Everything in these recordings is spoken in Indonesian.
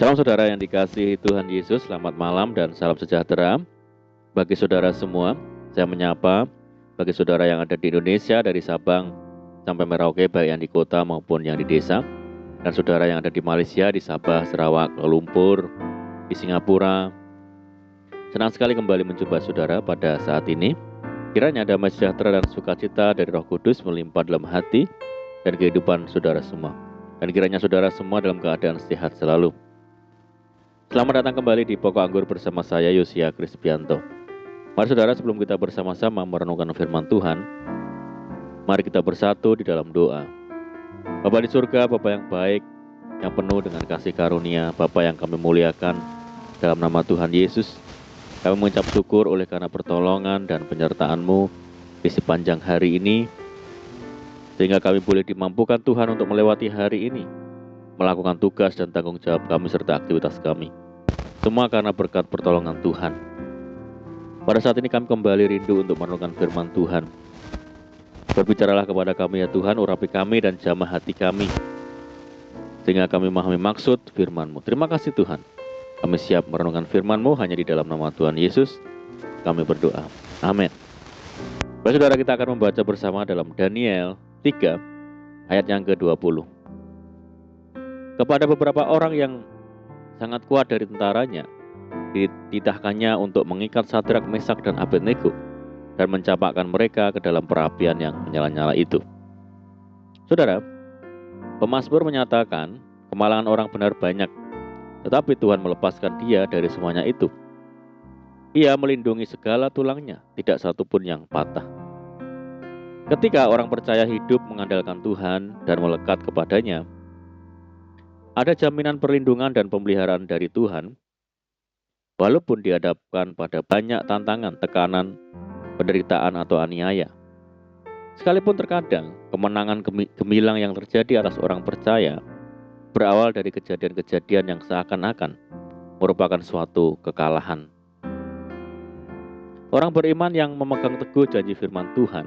Salam saudara yang dikasihi Tuhan Yesus, selamat malam dan salam sejahtera bagi saudara semua. Saya menyapa bagi saudara yang ada di Indonesia dari Sabang sampai Merauke, baik yang di kota maupun yang di desa, dan saudara yang ada di Malaysia, di Sabah, Sarawak, Kuala Lumpur, di Singapura. Senang sekali kembali menjumpa saudara pada saat ini. Kiranya damai sejahtera dan sukacita dari Roh Kudus melimpah dalam hati dan kehidupan saudara semua. Dan kiranya saudara semua dalam keadaan sehat selalu. Selamat datang kembali di Pokok Anggur bersama saya, Yosia Krispianto. Mari saudara, sebelum kita bersama-sama merenungkan firman Tuhan, mari kita bersatu di dalam doa. Bapa di surga, Bapa yang baik, yang penuh dengan kasih karunia, Bapa yang kami muliakan, dalam nama Tuhan Yesus, kami mengucap syukur oleh karena pertolongan dan penyertaan-Mu di sepanjang hari ini, sehingga kami boleh dimampukan Tuhan untuk melewati hari ini, melakukan tugas dan tanggung jawab kami serta aktivitas kami. Semua karena berkat pertolongan Tuhan. Pada saat ini kami kembali rindu untuk merenungkan firman Tuhan. Berbicaralah kepada kami ya Tuhan, urapi kami dan jamah hati kami, sehingga kami memahami maksud firman-Mu. Terima kasih Tuhan. Kami siap merenungkan firman-Mu hanya di dalam nama Tuhan Yesus. Kami berdoa. Amin. Baik saudara, kita akan membaca bersama dalam Daniel 3 ayat yang ke-20. Kepada beberapa orang yang sangat kuat dari tentaranya, dititahkannya untuk mengikat Sadrak, Mesak, dan Abednego dan mencampakkan mereka ke dalam perapian yang menyala-nyala itu. Saudara, pemazmur menyatakan kemalangan orang benar banyak, tetapi Tuhan melepaskan dia dari semuanya itu. Ia melindungi segala tulangnya, tidak satu pun yang patah. Ketika orang percaya hidup mengandalkan Tuhan dan melekat kepadanya, ada jaminan perlindungan dan pemeliharaan dari Tuhan, walaupun dihadapkan pada banyak tantangan, tekanan, penderitaan atau aniaya. Sekalipun terkadang kemenangan gemilang yang terjadi atas orang percaya berawal dari kejadian-kejadian yang seakan-akan merupakan suatu kekalahan. Orang beriman yang memegang teguh janji firman Tuhan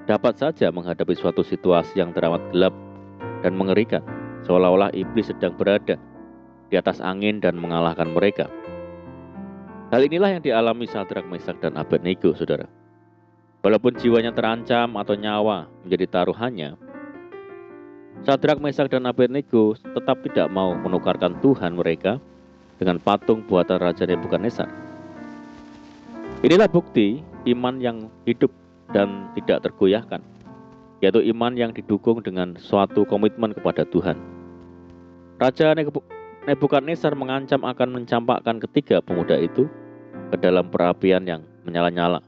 dapat saja menghadapi suatu situasi yang teramat gelap dan mengerikan, seolah-olah iblis sedang berada di atas angin dan mengalahkan mereka. Hal inilah yang dialami Sadrak, Mesak, dan Abednego, saudara. Walaupun jiwanya terancam atau nyawa menjadi taruhannya, Sadrak, Mesak, dan Abednego tetap tidak mau menukarkan Tuhan mereka dengan patung buatan Raja Nebukadnezar. Inilah bukti iman yang hidup dan tidak tergoyahkan, yaitu iman yang didukung dengan suatu komitmen kepada Tuhan. Raja Nebukadnezar mengancam akan mencampakkan ketiga pemuda itu ke dalam perapian yang menyala-nyala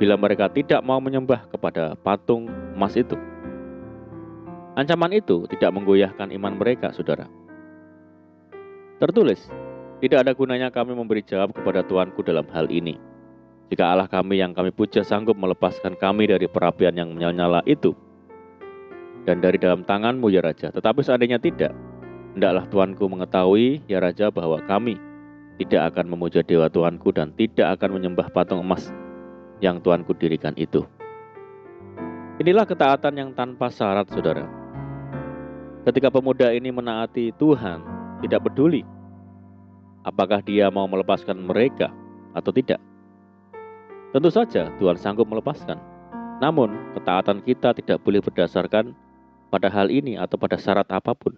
bila mereka tidak mau menyembah kepada patung emas itu. Ancaman itu tidak menggoyahkan iman mereka, saudara. Tertulis, tidak ada gunanya kami memberi jawab kepada Tuanku dalam hal ini, jika Allah kami yang kami puja sanggup melepaskan kami dari perapian yang menyala-nyala itu dan dari dalam tanganmu ya Raja. Tetapi seandainya tidak, hendaklah Tuanku mengetahui, ya Raja, bahwa kami tidak akan memuja dewa Tuanku dan tidak akan menyembah patung emas yang Tuanku dirikan itu. Inilah ketaatan yang tanpa syarat, saudara. Ketika pemuda ini menaati Tuhan, tidak peduli apakah dia mau melepaskan mereka atau tidak. Tentu saja Tuhan sanggup melepaskan. Namun, ketaatan kita tidak boleh berdasarkan pada hal ini atau pada syarat apapun.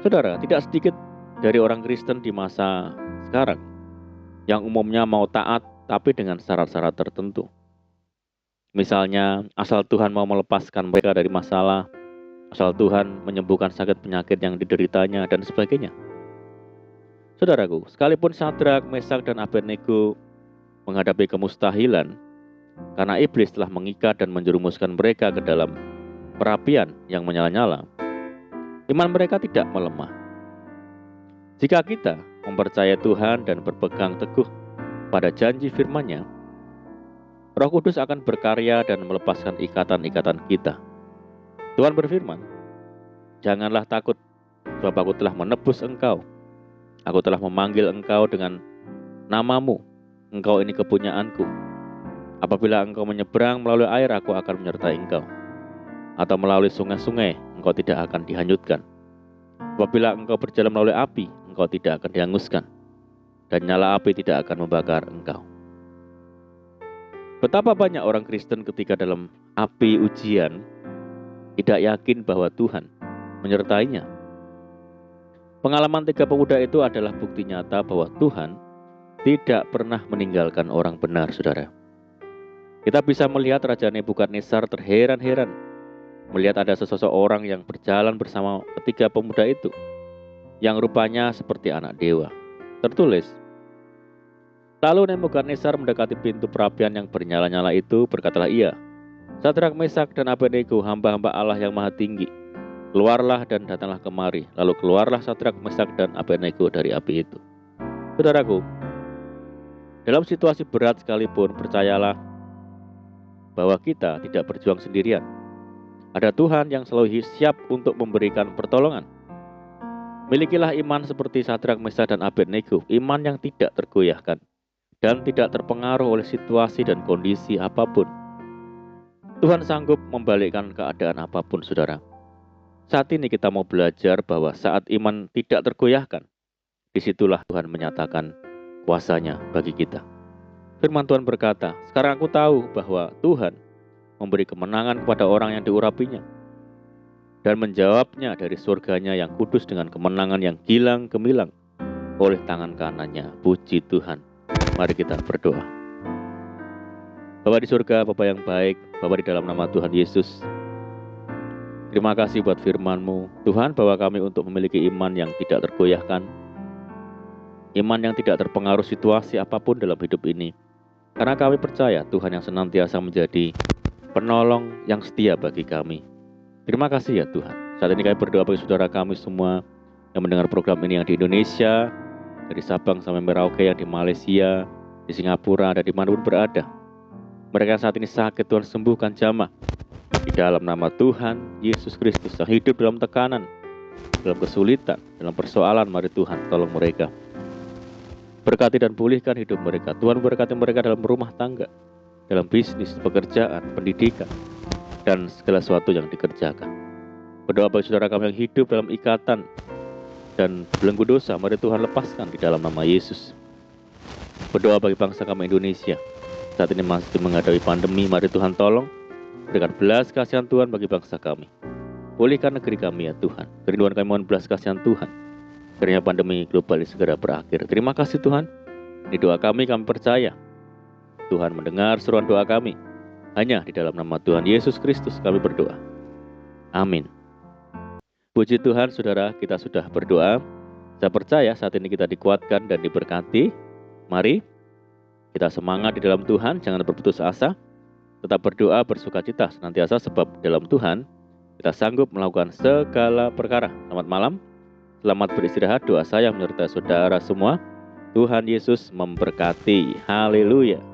Saudara, tidak sedikit dari orang Kristen di masa sekarang yang umumnya mau taat tapi dengan syarat-syarat tertentu. Misalnya, asal Tuhan mau melepaskan mereka dari masalah, asal Tuhan menyembuhkan sakit penyakit yang dideritanya, dan sebagainya. Saudaraku, sekalipun Sadrak, Mesak, dan Abednego menghadapi kemustahilan karena iblis telah mengikat dan menjerumuskan mereka ke dalam perapian yang menyala-nyala, iman mereka tidak melemah. Jika kita mempercayai Tuhan dan berpegang teguh pada janji firman-Nya, Roh Kudus akan berkarya dan melepaskan ikatan-ikatan kita. Tuhan berfirman, "Janganlah takut, sebab aku telah menebus engkau. Aku telah memanggil engkau dengan namamu. Engkau ini kepunyaanku. Apabila engkau menyeberang melalui air, aku akan menyertai engkau. Atau melalui sungai-sungai, engkau tidak akan dihanyutkan. Apabila engkau berjalan melalui api, engkau tidak akan dihanguskan, dan nyala api tidak akan membakar engkau. Betapa banyak orang Kristen ketika dalam api ujian tidak yakin bahwa Tuhan menyertainya. Pengalaman 3 pemuda itu adalah bukti nyata bahwa Tuhan tidak pernah meninggalkan orang benar, saudara. Kita bisa melihat Raja Nebukadnezar terheran-heran melihat ada sesosok orang yang berjalan bersama ketiga pemuda itu, yang rupanya seperti anak dewa. Tertulis, lalu Nebukadnezar mendekati pintu perapian yang bernyala-nyala itu, berkatalah ia, Sadrak, Mesak, dan Abednego, hamba-hamba Allah yang maha tinggi, keluarlah dan datanglah kemari. Lalu keluarlah Sadrak, Mesak, dan Abednego dari api itu. Saudaraku, dalam situasi berat sekalipun, percayalah bahwa kita tidak berjuang sendirian. Ada Tuhan yang selalu siap untuk memberikan pertolongan. Milikilah iman seperti Sadrak, Mesak, dan Abednego, iman yang tidak tergoyahkan dan tidak terpengaruh oleh situasi dan kondisi apapun. Tuhan sanggup membalikkan keadaan apapun, saudara. Saat ini kita mau belajar bahwa saat iman tidak tergoyahkan, disitulah Tuhan menyatakan kuasanya bagi kita. Firman Tuhan berkata, sekarang aku tahu bahwa Tuhan memberi kemenangan kepada orang yang diurapinya, dan menjawabnya dari surganya yang kudus dengan kemenangan yang gilang gemilang oleh tangan kanannya. Puji Tuhan. Mari kita berdoa. Bapa di surga, Bapa yang baik, Bapa di dalam nama Tuhan Yesus, terima kasih buat firman-Mu, Tuhan, bahwa kami untuk memiliki iman yang tidak tergoyahkan, iman yang tidak terpengaruh situasi apapun dalam hidup ini, karena kami percaya Tuhan yang senantiasa menjadi penolong yang setia bagi kami. Terima kasih ya Tuhan. Saat ini kami berdoa bagi saudara kami semua yang mendengar program ini, yang di Indonesia, dari Sabang sampai Merauke, yang di Malaysia, di Singapura, dan dimanapun berada. Mereka saat ini sakit, Tuhan sembuhkan jamah. Di dalam nama Tuhan Yesus Kristus, yang hidup dalam tekanan, dalam kesulitan, dalam persoalan, mari Tuhan tolong mereka. Berkati dan pulihkan hidup mereka. Tuhan berkati mereka dalam rumah tangga, dalam bisnis, pekerjaan, pendidikan, dan segala sesuatu yang dikerjakan. Berdoa bagi saudara kami yang hidup dalam ikatan dan belenggu dosa, mari Tuhan lepaskan di dalam nama Yesus. Berdoa bagi bangsa kami Indonesia, saat ini masih menghadapi pandemi, mari Tuhan tolong berikan belas kasihan Tuhan bagi bangsa kami. Pulihkan negeri kami ya Tuhan. Kerinduan kami mohon belas kasihan Tuhan, kiranya pandemi global ini segera berakhir. Terima kasih Tuhan. Di doa kami percaya Tuhan mendengar seruan doa kami. Hanya di dalam nama Tuhan Yesus Kristus kami berdoa. Amin. Puji Tuhan, saudara, kita sudah berdoa. Saya percaya saat ini kita dikuatkan dan diberkati. Mari kita semangat di dalam Tuhan, jangan berputus asa. Tetap berdoa, bersukacita senantiasa, sebab dalam Tuhan kita sanggup melakukan segala perkara. Selamat malam, selamat beristirahat. Doa saya menyertai saudara semua. Tuhan Yesus memberkati. Haleluya.